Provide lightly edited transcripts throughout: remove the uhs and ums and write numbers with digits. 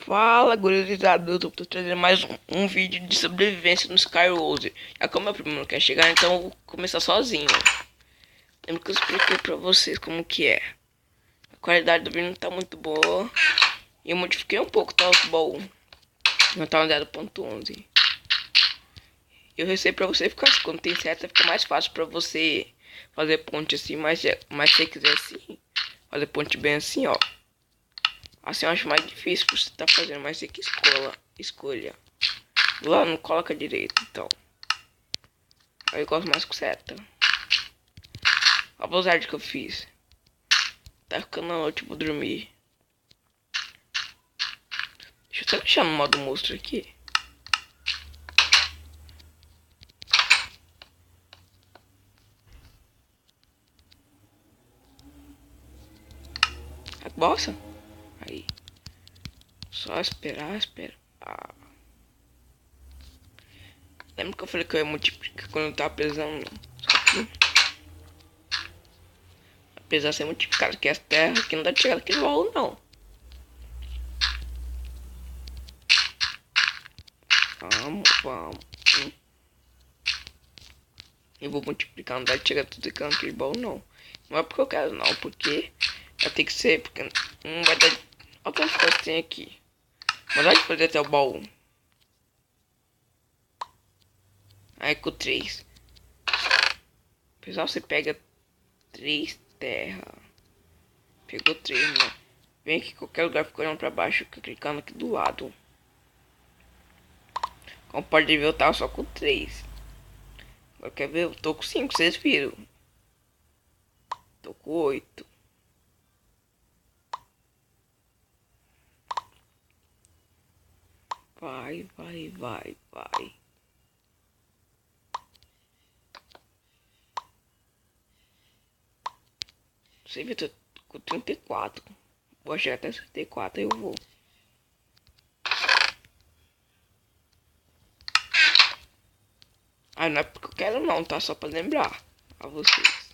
Fala, gurizada, eu tô trazendo mais um vídeo de sobrevivência no Skyrose. Já como meu primo não quer chegar, então eu vou começar sozinho. Lembra que eu expliquei pra vocês como que é. A qualidade do vídeo não tá muito boa. E eu modifiquei um pouco, tá? O baú. Não tá no 0.11. Eu recebo pra você ficar assim, quando tem seta fica mais fácil pra você fazer ponte assim, mas se você quiser assim, fazer ponte bem assim, ó. Assim eu acho mais difícil pra você tá fazendo, mas você que escolha. Lá não coloca direito, então. Aí eu gosto mais com seta. Olha a usar que eu fiz. Tá ficando na noite, vou dormir. Deixa eu só deixar no modo monstro aqui. A bossa? Aí. Só esperar. Ah. Lembra que eu falei que eu ia multiplicar quando eu tava pesando? Só que apesar de ser multiplicado aqui as terras, aqui não dá de chegar naquele baú não. Vamos. Eu vou multiplicar, não dá de chegar tudo aqui naquele baú não. Não é porque eu quero não, porque vai ter que ser, porque não vai dar. Olha quantas coisas tem aqui. Mas vai fazer até o baú. Aí com 3. Pessoal, você pega 3 terra. Pegou 3, né? Vem aqui qualquer lugar, fica olhando pra baixo, fica clicando aqui do lado. Como pode ver, eu tava só com 3. Agora quer ver? Eu tô com 5, vocês viram? Tô com 8. Vai. Você viu? Eu tô com 34. Vou chegar até 64, aí eu vou. Ah, não é porque eu quero não, tá? Só pra lembrar a vocês.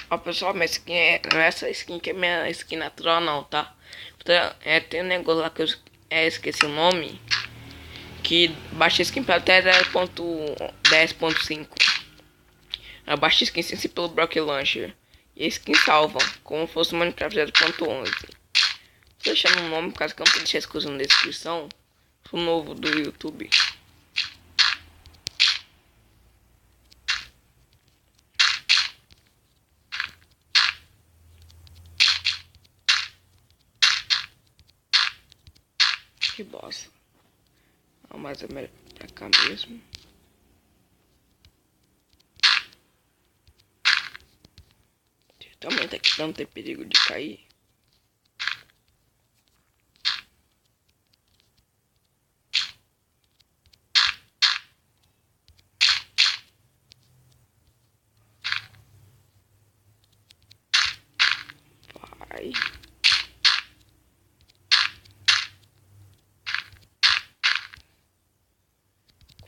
Ó, pessoal, minha skin não é essa skin que é minha skin natural não, tá? Tem um negócio lá que eu esqueci o nome. Que baixa skin pra até 0.10.5. Eu baixo skin sem ser pelo Block Launcher. E a skin salva, como fosse o Minecraft 0.11. Tô deixando um nome, por causa que eu não tô deixando as coisas na descrição. Sou novo do YouTube. Que bosta. Ah, mas é melhor pra cá mesmo. Também tá aqui pra não ter perigo de cair. Vai.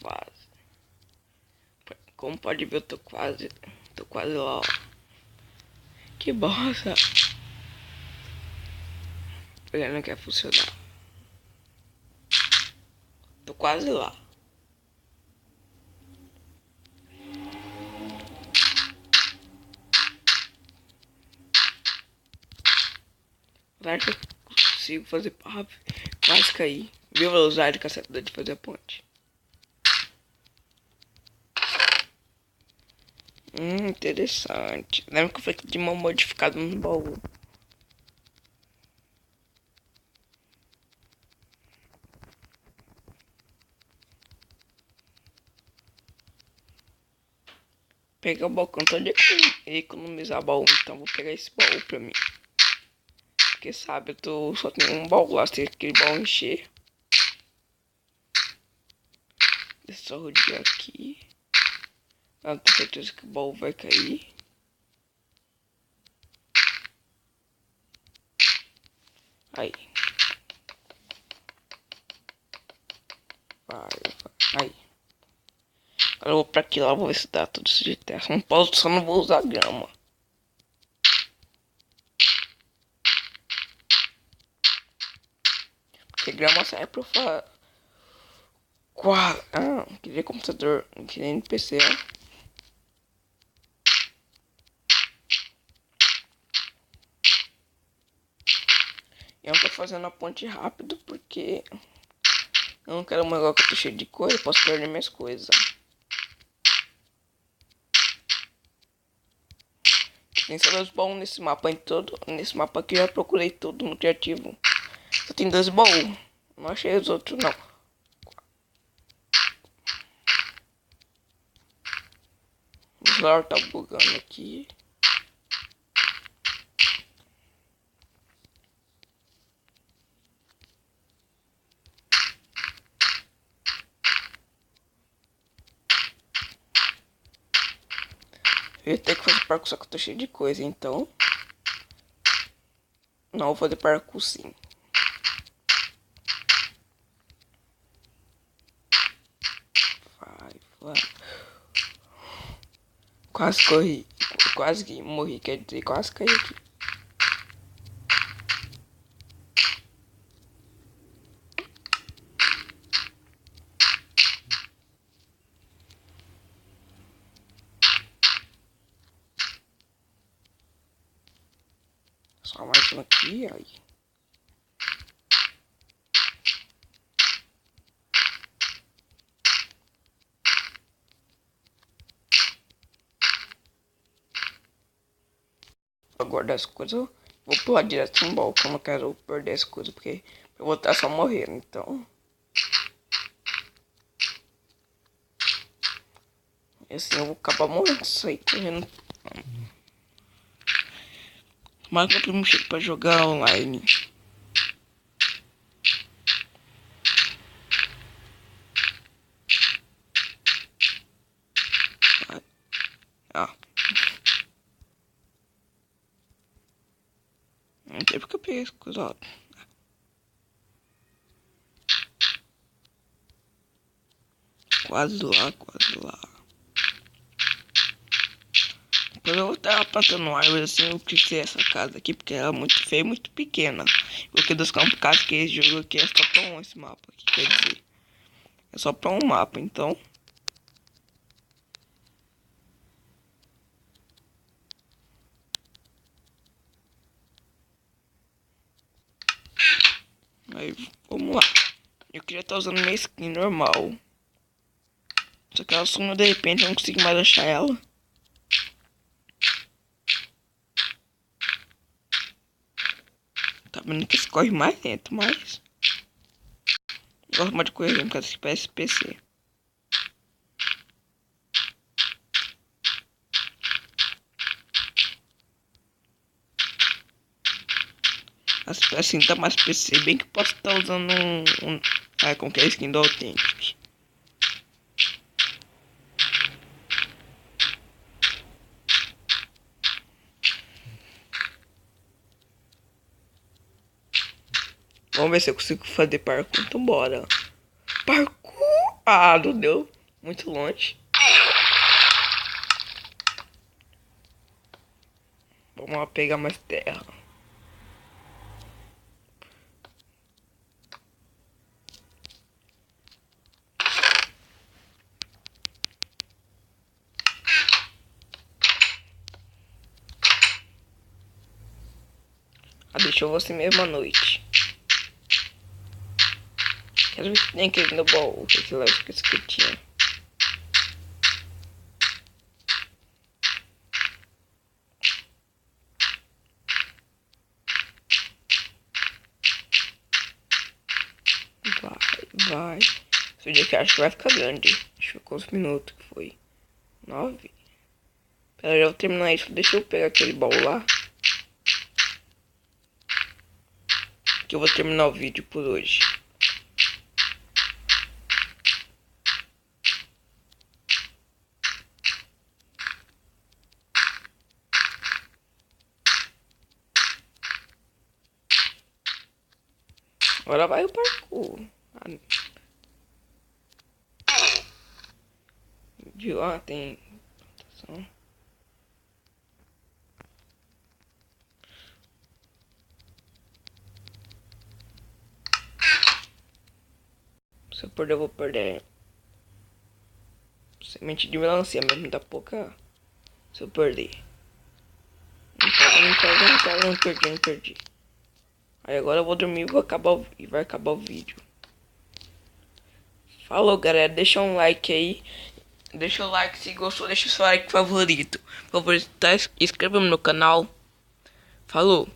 Quase. Como pode ver, eu tô quase. Tô quase lá, ó. Que bosta. Ele não quer funcionar. Tô quase lá. Será que eu consigo fazer rápido? Quase cair. Viu a velocidade que a seta dá de fazer a ponte? Interessante. Lembra que eu falei que tinha uma modificada no baú? Pegar o balcão todo dia que economizar baú, então vou pegar esse baú pra mim. Porque sabe, só tenho um baú lá, se aquele baú encher. Deixa eu só rodear aqui. Eu não tenho certeza que o baú vai cair. Aí. vai. Aí. Agora eu vou pra aqui lá, vou ver se dá tudo isso de terra. Não posso, só não vou usar grama. Porque grama sai pra fazer. Queria computador, queria NPC, ó. Eu não tô fazendo a ponte rápido porque eu não quero um negócio que eu tô cheio de coisa, eu posso perder minhas coisas. Tem só 2 baús nesse mapa em todo. Nesse mapa aqui eu já procurei tudo no criativo. Só tem 2 baús. Não achei os outros não. O celular tá bugando aqui. Eu ia ter que fazer parkour, só que eu tô cheio de coisa, então. Não, eu vou fazer parkour sim. Vai. Quase corri. Quase que morri, quer dizer, quase caí aqui. Só mais um aqui, aí. Vou guardar as coisas. Vou pular direto no balcão, eu não quero perder as coisas, porque eu vou estar só morrendo, então. E assim eu vou acabar morrendo disso aí, correndo. Mas meu primo chega pra jogar online. Ah. Não tem porque eu peguei esse coisa. Quase lá, quase lá. Depois eu vou estar plantando árvore assim, eu crescer essa casa aqui, porque ela é muito feia, muito pequena. Eu queria buscar um caso que esse jogo aqui é só pra esse mapa aqui, quer dizer. É só pra um mapa, então. Aí, vamos lá. Eu queria estar usando minha skin normal. Só que ela sumiu de repente, eu não consigo mais achar ela. Tá vendo que esse corre mais lento, mas... Eu gosto mais de correr por causa desse PC. Assim tá mais PC, bem que posso estar usando com que é a skin do Authentic. Vamos ver se eu consigo fazer parkour, então bora. Parkour! Ah, não deu. Muito longe. Vamos lá pegar mais terra. Ah, deixou você mesmo à noite. Quero ver se tem aquele no baú, que lá que tinha. Vai. Esse dia que acho que vai ficar grande. Acho que ficou uns minutos que foi. 9. Pera, já vou terminar isso. Deixa eu pegar aquele baú lá. Que eu vou terminar o vídeo por hoje. Agora vai o parkour. De lá tem plantação. Se eu perder, eu vou perder semente de melancia mesmo, dá pouca. Se eu perder. Não perdi. Aí agora eu vou dormir e vai acabar o vídeo. Falou, galera, deixa um like aí. Deixa o like se gostou, deixa o seu like favorito. Por favor, inscreva no meu canal. Falou.